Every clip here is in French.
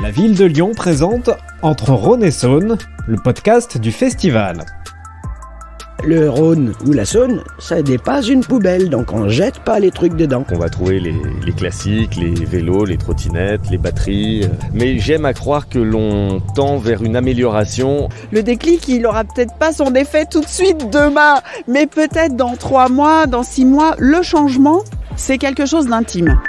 La ville de Lyon présente Entre Rhône et Saône, le podcast du festival. Le Rhône ou la Saône, ça n'est pas une poubelle, donc on jette pas les trucs dedans. On va trouver les classiques, les vélos, les trottinettes, les batteries. Mais j'aime à croire que l'on tend vers une amélioration. Le déclic, il aura peut-être pas son effet tout de suite demain, mais peut-être dans 3 mois, dans 6 mois. Le changement, c'est quelque chose d'intime.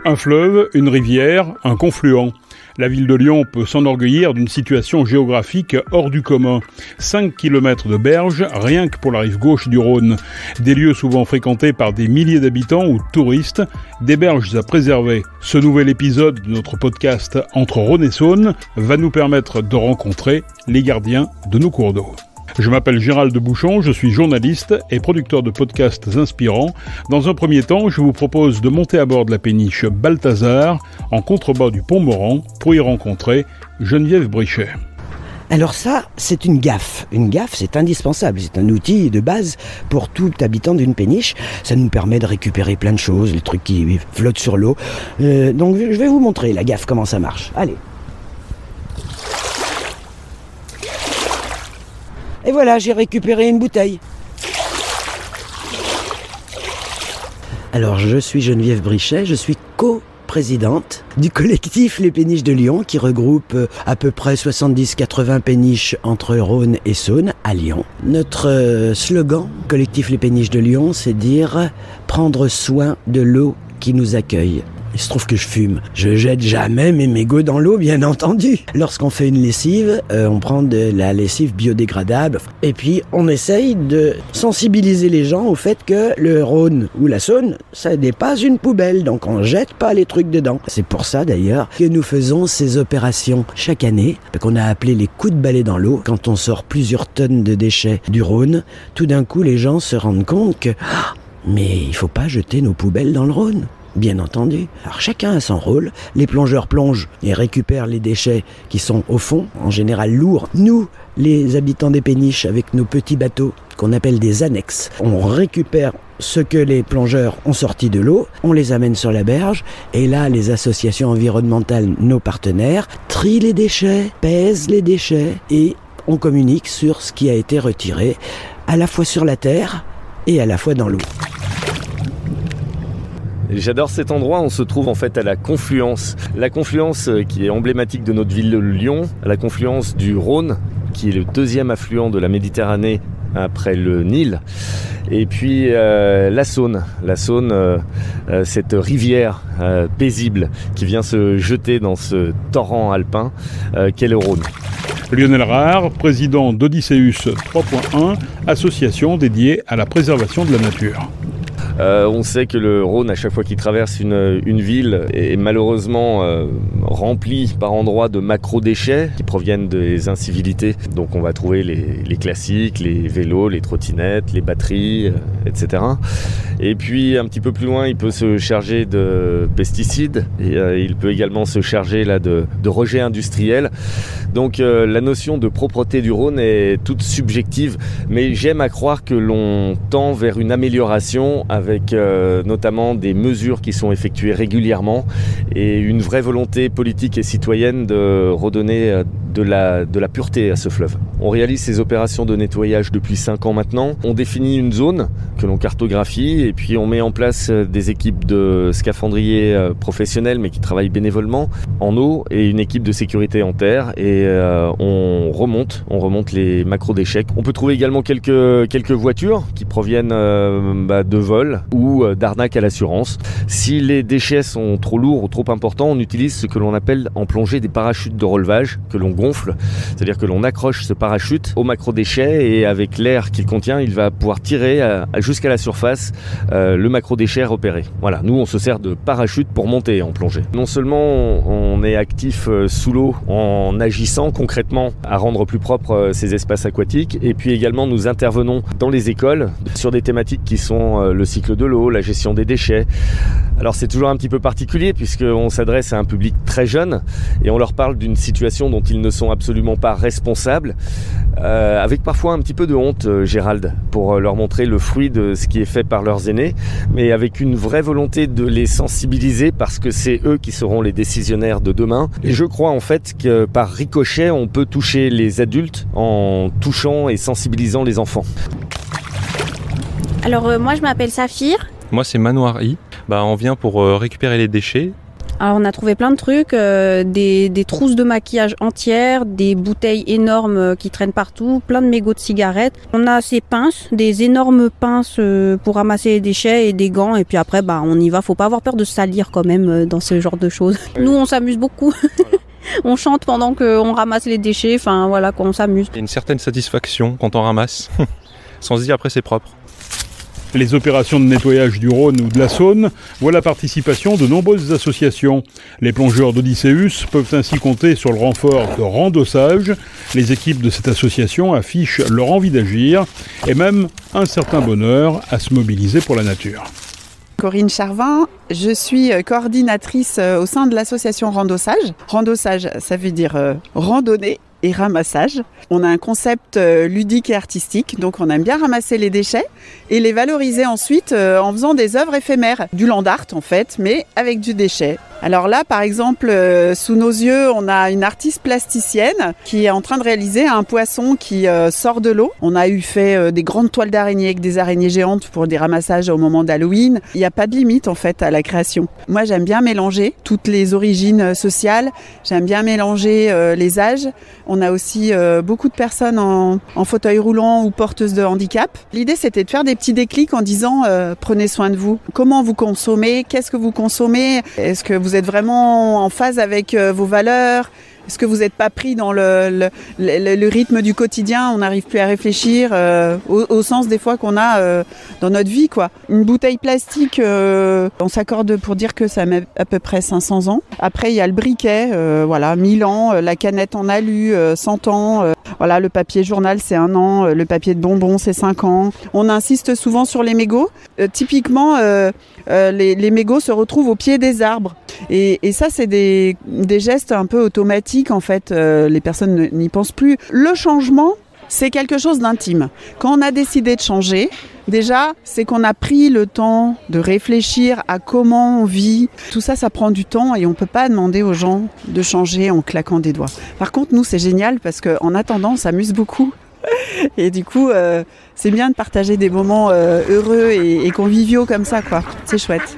Un fleuve, une rivière, un confluent. La ville de Lyon peut s'enorgueillir d'une situation géographique hors du commun. 5 km de berges, rien que pour la rive gauche du Rhône. Des lieux souvent fréquentés par des milliers d'habitants ou de touristes, des berges à préserver. Ce nouvel épisode de notre podcast Entre Rhône et Saône va nous permettre de rencontrer les gardiens de nos cours d'eau. Je m'appelle Gérald de Bouchon, je suis journaliste et producteur de podcasts inspirants. Dans un premier temps, je vous propose de monter à bord de la péniche Balthazar, en contrebas du pont Morand, pour y rencontrer Geneviève Brichet. Alors ça, c'est une gaffe. Une gaffe, c'est indispensable. C'est un outil de base pour tout habitant d'une péniche. Ça nous permet de récupérer plein de choses, les trucs qui flottent sur l'eau. Donc je vais vous montrer la gaffe, comment ça marche. Allez. Et voilà, j'ai récupéré une bouteille. Alors, je suis Geneviève Brichet, je suis co-présidente du collectif Les Péniches de Lyon qui regroupe à peu près 70-80 péniches entre Rhône et Saône à Lyon. Notre slogan, collectif Les Péniches de Lyon, c'est dire prendre soin de l'eau qui nous accueille. Il se trouve que je fume. Je jette jamais mes mégots dans l'eau, bien entendu. Lorsqu'on fait une lessive, on prend de la lessive biodégradable. Et puis, on essaye de sensibiliser les gens au fait que le Rhône ou la Saône, ça n'est pas une poubelle. Donc, on jette pas les trucs dedans. C'est pour ça, d'ailleurs, que nous faisons ces opérations chaque année, qu'on a appelé les coups de balai dans l'eau. Quand on sort plusieurs tonnes de déchets du Rhône, tout d'un coup, les gens se rendent compte que mais il faut pas jeter nos poubelles dans le Rhône. Bien entendu. Alors chacun a son rôle. Les plongeurs plongent et récupèrent les déchets qui sont au fond, en général lourds. Nous, les habitants des péniches, avec nos petits bateaux qu'on appelle des annexes, on récupère ce que les plongeurs ont sorti de l'eau, on les amène sur la berge, et là, les associations environnementales, nos partenaires, trient les déchets, pèsent les déchets, et on communique sur ce qui a été retiré, à la fois sur la terre et à la fois dans l'eau. J'adore cet endroit, on se trouve en fait à la confluence. La confluence qui est emblématique de notre ville de Lyon, à la confluence du Rhône, qui est le deuxième affluent de la Méditerranée après le Nil. Et puis la Saône, cette rivière paisible qui vient se jeter dans ce torrent alpin qu'est le Rhône. Lionel Rare, président d'Odysseus 3.1, association dédiée à la préservation de la nature. On sait que le Rhône, à chaque fois qu'il traverse une ville, est malheureusement rempli par endroits de macro-déchets qui proviennent des incivilités. Donc on va trouver les classiques, les vélos, les trottinettes, les batteries, etc. Et puis un petit peu plus loin, il peut se charger de pesticides et il peut également se charger là, de rejets industriels. Donc la notion de propreté du Rhône est toute subjective, mais j'aime à croire que l'on tend vers une amélioration avec notamment des mesures qui sont effectuées régulièrement et une vraie volonté politique et citoyenne de redonner de la pureté à ce fleuve. On réalise ces opérations de nettoyage depuis 5 ans maintenant. On définit une zone que l'on cartographie et puis on met en place des équipes de scaphandriers professionnels mais qui travaillent bénévolement en eau et une équipe de sécurité en terre et on remonte les macro-déchets. On peut trouver également quelques voitures qui proviennent de vols ou d'arnaques à l'assurance. Si les déchets sont trop lourds ou trop importants, on utilise ce que l'on appelle en plongée des parachutes de relevage que l'on gonfle. C'est-à-dire que l'on accroche ce parachute au macro-déchet et avec l'air qu'il contient, il va pouvoir tirer jusqu'à la surface le macro-déchet repéré. Voilà, nous on se sert de parachute pour monter en plongée. Non seulement on est actif sous l'eau en agissant concrètement à rendre plus propres ces espaces aquatiques et puis également nous intervenons dans les écoles sur des thématiques qui sont le cycle de l'eau, la gestion des déchets. Alors c'est toujours un petit peu particulier puisqu'on s'adresse à un public très jeune et on leur parle d'une situation dont ils ne sont absolument pas responsables, avec parfois un petit peu de honte, Gérald, pour leur montrer le fruit de ce qui est fait par leurs aînés, mais avec une vraie volonté de les sensibiliser parce que c'est eux qui seront les décisionnaires de demain. Et je crois en fait que par ricochet, on peut toucher les adultes en touchant et sensibilisant les enfants. Alors moi je m'appelle Saphir. Moi c'est Manoir I. On vient pour récupérer les déchets. Alors on a trouvé plein de trucs, des trousses de maquillage entières, des bouteilles énormes qui traînent partout, plein de mégots de cigarettes. On a ces pinces, des énormes pinces pour ramasser les déchets et des gants. Et puis après on y va, faut pas avoir peur de se salir quand même dans ce genre de choses. Nous on s'amuse beaucoup. On chante pendant qu'on ramasse les déchets, enfin voilà, qu'on s'amuse. Il y a une certaine satisfaction quand on ramasse, sans se dire après c'est propre. Les opérations de nettoyage du Rhône ou de la Saône voient la participation de nombreuses associations. Les plongeurs d'Odysseus peuvent ainsi compter sur le renfort de Randosage. Les équipes de cette association affichent leur envie d'agir et même un certain bonheur à se mobiliser pour la nature. Corinne Charvin, je suis coordinatrice au sein de l'association Randosage. Randosage, ça veut dire randonnée et ramassage. On a un concept ludique et artistique, donc on aime bien ramasser les déchets et les valoriser ensuite en faisant des œuvres éphémères, du land art en fait, mais avec du déchet. Alors là, par exemple, sous nos yeux, on a une artiste plasticienne qui est en train de réaliser un poisson qui sort de l'eau. On a fait des grandes toiles d'araignées avec des araignées géantes pour des ramassages au moment d'Halloween. Il n'y a pas de limite en fait à la création. Moi, j'aime bien mélanger toutes les origines sociales. J'aime bien mélanger les âges. On a aussi beaucoup de personnes en fauteuil roulant ou porteuses de handicap. L'idée, c'était de faire des petits déclics en disant prenez soin de vous. Comment vous consommez? Qu'est-ce que vous consommez? Est-ce que vous êtes vraiment en phase avec vos valeurs? Est-ce que vous n'êtes pas pris dans le rythme du quotidien? On n'arrive plus à réfléchir au sens des fois qu'on a dans notre vie, quoi. Une bouteille plastique, on s'accorde pour dire que ça met à peu près 500 ans. Après, il y a le briquet, 1000 ans. La canette en alu, 100 ans. Le papier journal, c'est 1 an. Le papier de bonbons, c'est 5 ans. On insiste souvent sur les mégots. Typiquement, les mégots se retrouvent au pied des arbres. Et ça, c'est des gestes un peu automatiques. En fait, les personnes n'y pensent plus. Le changement, c'est quelque chose d'intime. Quand on a décidé de changer, déjà, c'est qu'on a pris le temps de réfléchir à comment on vit. Tout ça, ça prend du temps et on ne peut pas demander aux gens de changer en claquant des doigts. Par contre, nous, c'est génial parce qu'en attendant, on s'amuse beaucoup. Et du coup, c'est bien de partager des moments heureux et conviviaux comme ça, quoi. C'est chouette.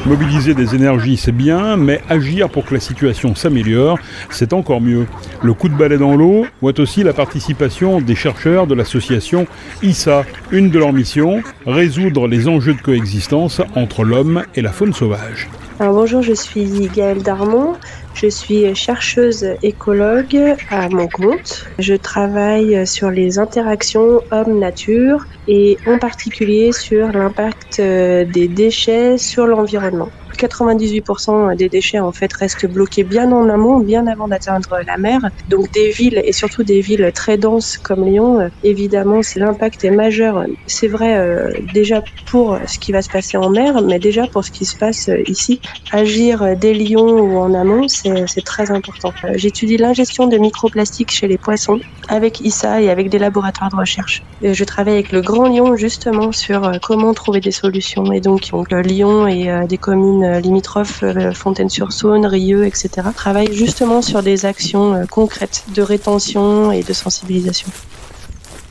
Mobiliser des énergies, c'est bien, mais agir pour que la situation s'améliore, c'est encore mieux. Le coup de balai dans l'eau voit aussi la participation des chercheurs de l'association ISA. Une de leurs missions, résoudre les enjeux de coexistence entre l'homme et la faune sauvage. Alors bonjour, je suis Gaëlle Darmon. Je suis chercheuse écologue à mon compte. Je travaille sur les interactions homme-nature et en particulier sur l'impact des déchets sur l'environnement. 98% des déchets en fait restent bloqués bien en amont, bien avant d'atteindre la mer. Donc des villes et surtout des villes très denses comme Lyon, évidemment, l'impact est majeur. C'est vrai déjà pour ce qui va se passer en mer, mais déjà pour ce qui se passe ici. Agir dès Lyon ou en amont, c'est très important. J'étudie l'ingestion de microplastiques chez les poissons avec ISA et avec des laboratoires de recherche. Et je travaille avec le Grand Lyon justement sur comment trouver des solutions. Et donc Lyon et des communes limitrophes, Fontaine-sur-Saône, Rieux, etc., travaillent justement sur des actions concrètes de rétention et de sensibilisation.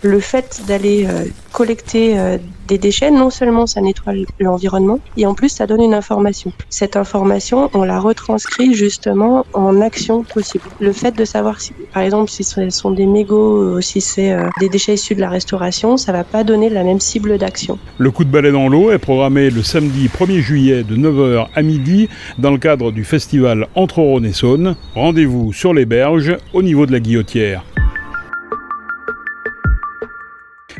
Le fait d'aller collecter des déchets, non seulement ça nettoie l'environnement, et en plus ça donne une information. Cette information, on la retranscrit justement en action possible. Le fait de savoir, si, par exemple, si ce sont des mégots ou si c'est des déchets issus de la restauration, ça va pas donner la même cible d'action. Le coup de balai dans l'eau est programmé le samedi 1er juillet de 9h à midi dans le cadre du festival Entre Rhône et Saône. Rendez-vous sur les berges au niveau de la Guillotière.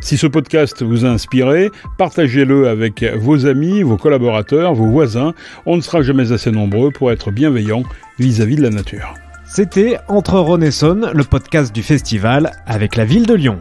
Si ce podcast vous a inspiré, partagez-le avec vos amis, vos collaborateurs, vos voisins. On ne sera jamais assez nombreux pour être bienveillants vis-à-vis de la nature. C'était Entre Rhône et Saône, le podcast du festival avec la ville de Lyon.